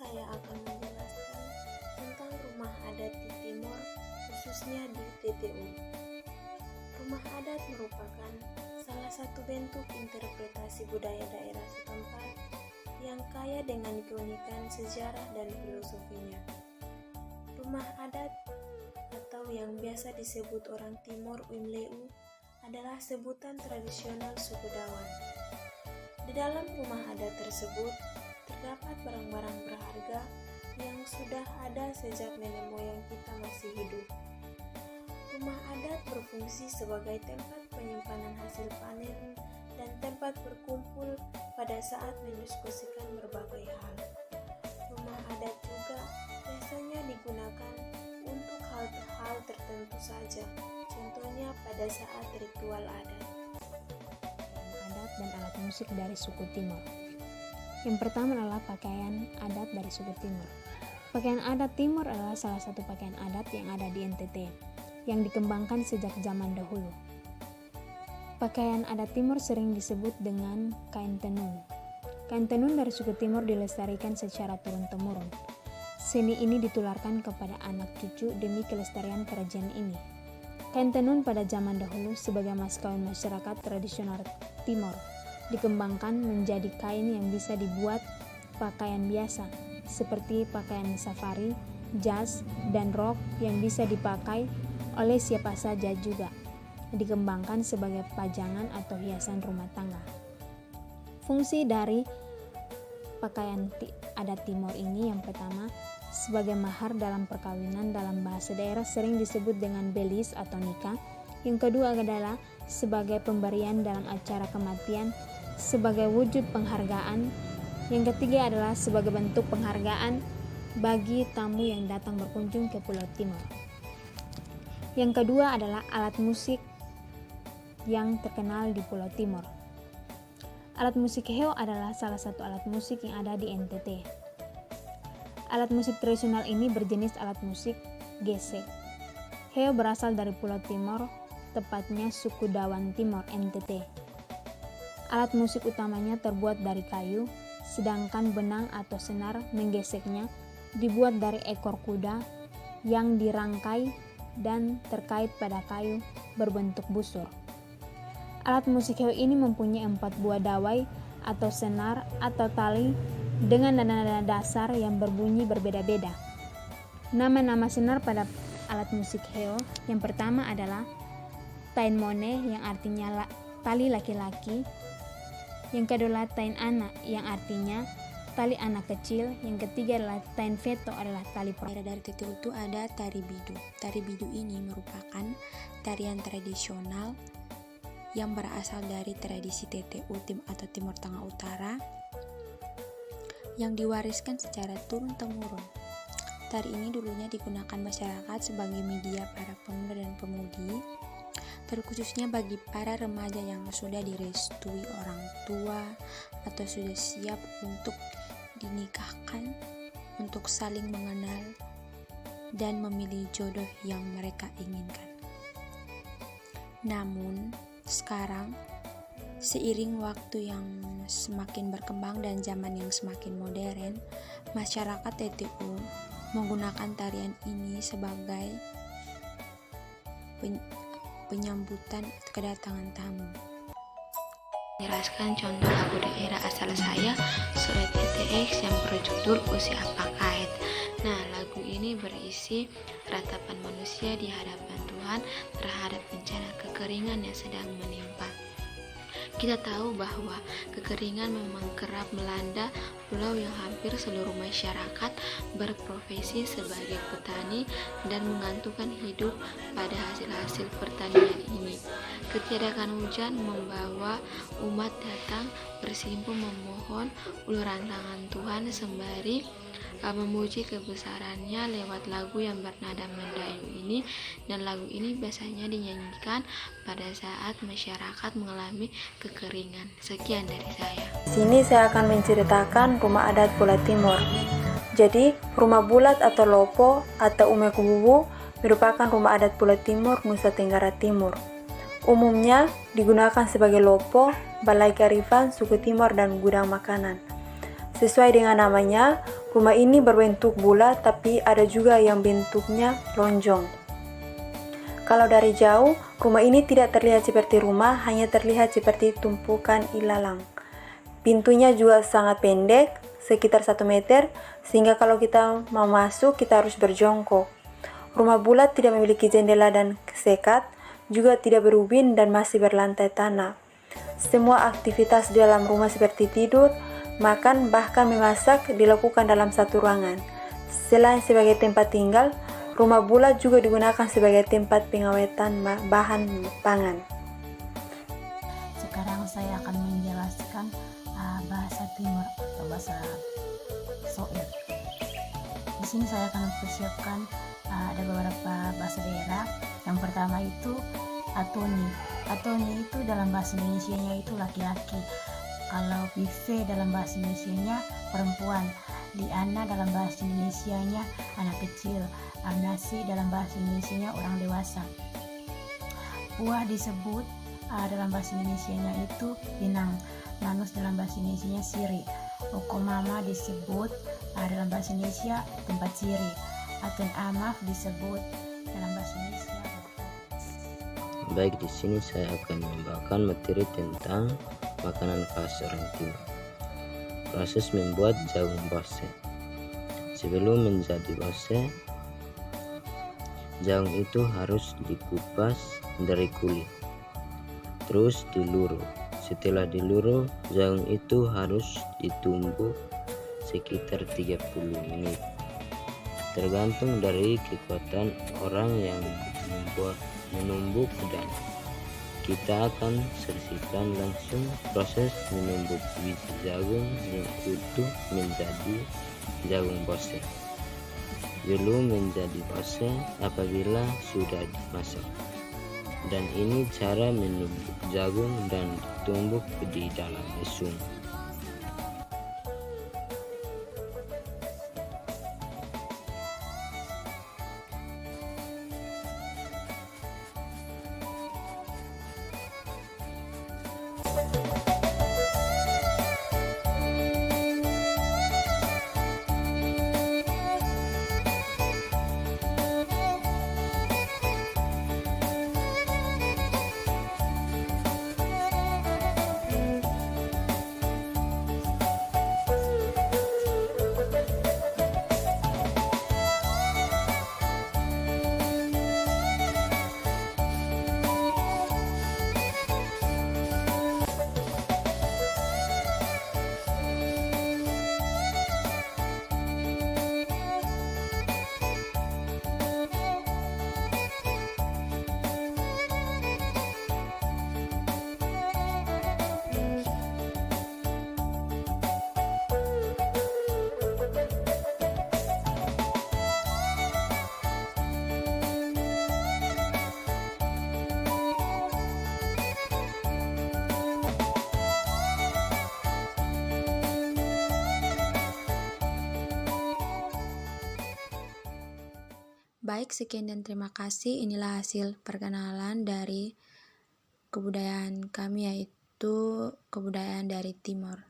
saya akan menjelaskan tentang rumah adat di Timor, khususnya di TTU. Rumah adat merupakan salah satu bentuk interpretasi budaya daerah setempat yang kaya dengan keunikan sejarah dan filosofinya. Rumah adat atau yang biasa disebut orang Timor Uimleu adalah sebutan tradisional suku Dawan. Di dalam rumah adat tersebut terdapat barang-barang berharga yang sudah ada sejak nenek moyang kita masih hidup. Rumah adat berfungsi sebagai tempat penyimpanan hasil panen dan tempat berkumpul pada saat mendiskusikan berbagai hal. Rumah adat juga biasanya digunakan untuk hal-hal tertentu saja, contohnya pada saat ritual adat. Adat dan alat musik dari suku Timor. Yang pertama adalah pakaian adat dari suku Timor. Pakaian adat Timor adalah salah satu pakaian adat yang ada di NTT, yang dikembangkan sejak zaman dahulu. Pakaian adat Timor sering disebut dengan kain tenun. Kain tenun dari suku Timor dilestarikan secara turun-temurun. Seni ini ditularkan kepada anak cucu demi kelestarian kerajaan ini. Kain tenun pada zaman dahulu sebagai mas kawin masyarakat tradisional Timor dikembangkan menjadi kain yang bisa dibuat pakaian biasa seperti pakaian safari, jas, dan rok yang bisa dipakai oleh siapa saja juga. Dikembangkan sebagai pajangan atau hiasan rumah tangga. Fungsi dari pakaian adat Timor ini yang pertama sebagai mahar dalam perkawinan, dalam bahasa daerah sering disebut dengan belis atau nikah. Yang kedua adalah sebagai pemberian dalam acara kematian sebagai wujud penghargaan. Yang ketiga adalah sebagai bentuk penghargaan bagi tamu yang datang berkunjung ke Pulau Timor. Yang kedua adalah alat musik yang terkenal di Pulau Timor. Alat musik heo adalah salah satu alat musik yang ada di NTT. Alat musik tradisional ini berjenis alat musik gesek. Heo berasal dari Pulau Timor, tepatnya suku Dawan Timor NTT. Alat musik utamanya terbuat dari kayu, sedangkan benang atau senar menggeseknya dibuat dari ekor kuda yang dirangkai dan terkait pada kayu berbentuk busur. Alat musik heo ini mempunyai 4 buah dawai atau senar atau tali dengan nada-nada dasar yang berbunyi berbeda-beda. Nama-nama senar pada alat musik heo yang pertama adalah tain mone yang artinya tali laki-laki. Yang kedua adalah tain anak yang artinya tali anak kecil. Yang ketiga adalah tain veto adalah tali perempuan. Dari TTU itu ada tari bidu. Tari bidu ini merupakan tarian tradisional yang berasal dari tradisi TTU atau Timur Tengah Utara yang diwariskan secara turun-temurun. Tari ini dulunya digunakan masyarakat sebagai media para pemuda dan pemudi, terkhususnya bagi para remaja yang sudah direstui orang tua atau sudah siap untuk dinikahkan, untuk saling mengenal dan memilih jodoh yang mereka inginkan. Namun sekarang, seiring waktu yang semakin berkembang dan zaman yang semakin modern, masyarakat TTU menggunakan tarian ini sebagai penyambutan kedatangan tamu. Menjelaskan contoh lagu daerah asal saya, Soet ETX yang berjudul Usia Pakait. Nah, lagu ini berisi ratapan manusia di hadapan Tuhan terhadap bencana kekeringan yang sedang menimpa. Kita tahu bahwa kekeringan memang kerap melanda pulau yang hampir seluruh masyarakat berprofesi sebagai petani dan menggantungkan hidup pada hasil-hasil pertanian ini. Ketiadakan hujan membawa umat datang bersimpuh memohon uluran tangan Tuhan sembari memuji kebesarannya lewat lagu yang bernada Mendayu ini, dan lagu ini biasanya dinyanyikan pada saat masyarakat mengalami kekeringan. Sekian dari saya. Sini saya akan menceritakan rumah adat Pulau Timor. Jadi, rumah bulat atau lopo atau umekububu merupakan rumah adat Pulau Timor, Nusa Tenggara Timur. Umumnya digunakan sebagai lopo, balai kearifan suku Timor dan gudang makanan. Sesuai dengan namanya, Rumah ini berbentuk bulat, tapi ada juga yang bentuknya lonjong. Kalau dari jauh, rumah ini tidak terlihat seperti rumah, hanya terlihat seperti tumpukan ilalang. Pintunya juga sangat pendek, sekitar 1 meter, sehingga kalau kita mau masuk, kita harus berjongkok. Rumah bulat tidak memiliki jendela dan sekat, juga tidak berubin dan masih berlantai tanah. Semua aktivitas di dalam rumah seperti tidur, makan, bahkan memasak dilakukan dalam satu ruangan. Selain sebagai tempat tinggal, rumah bulat juga digunakan sebagai tempat pengawetan bahan pangan. Sekarang saya akan menjelaskan bahasa Timur atau bahasa Soir. Di sini saya akan mempersiapkan ada beberapa bahasa daerah. Yang pertama itu Atoni. Atoni itu dalam bahasa Indonesianya itu laki-laki. Kalau Bive dalam bahasa Indonesianya perempuan. Liana dalam bahasa Indonesianya anak kecil. Amnasi dalam bahasa Indonesianya orang dewasa. Buah disebut dalam bahasa Indonesianya itu pinang. Manus dalam bahasa Indonesianya siri. Okomama disebut dalam bahasa Indonesia tempat siri. Aten amaf disebut dalam bahasa Indonesia. Baik, di sini saya akan membawakan materi tentang makanan khas orang Timur. Proses membuat jagung bose. Sebelum menjadi bose, jagung itu harus dikupas dari kulit, terus diluruh. Setelah diluruh, jagung itu harus ditumbuk sekitar 30 menit. Tergantung dari kekuatan orang yang menumbuk, dan kita akan saksikan langsung proses menumbuk biji jagung yang utuh menjadi jagung bose. Belum menjadi bose apabila sudah dimasak. Dan ini cara menumbuk jagung dan ditumbuk di dalam esung. Baik, sekian dan terima kasih. Inilah hasil perkenalan dari kebudayaan kami, yaitu kebudayaan dari Timor.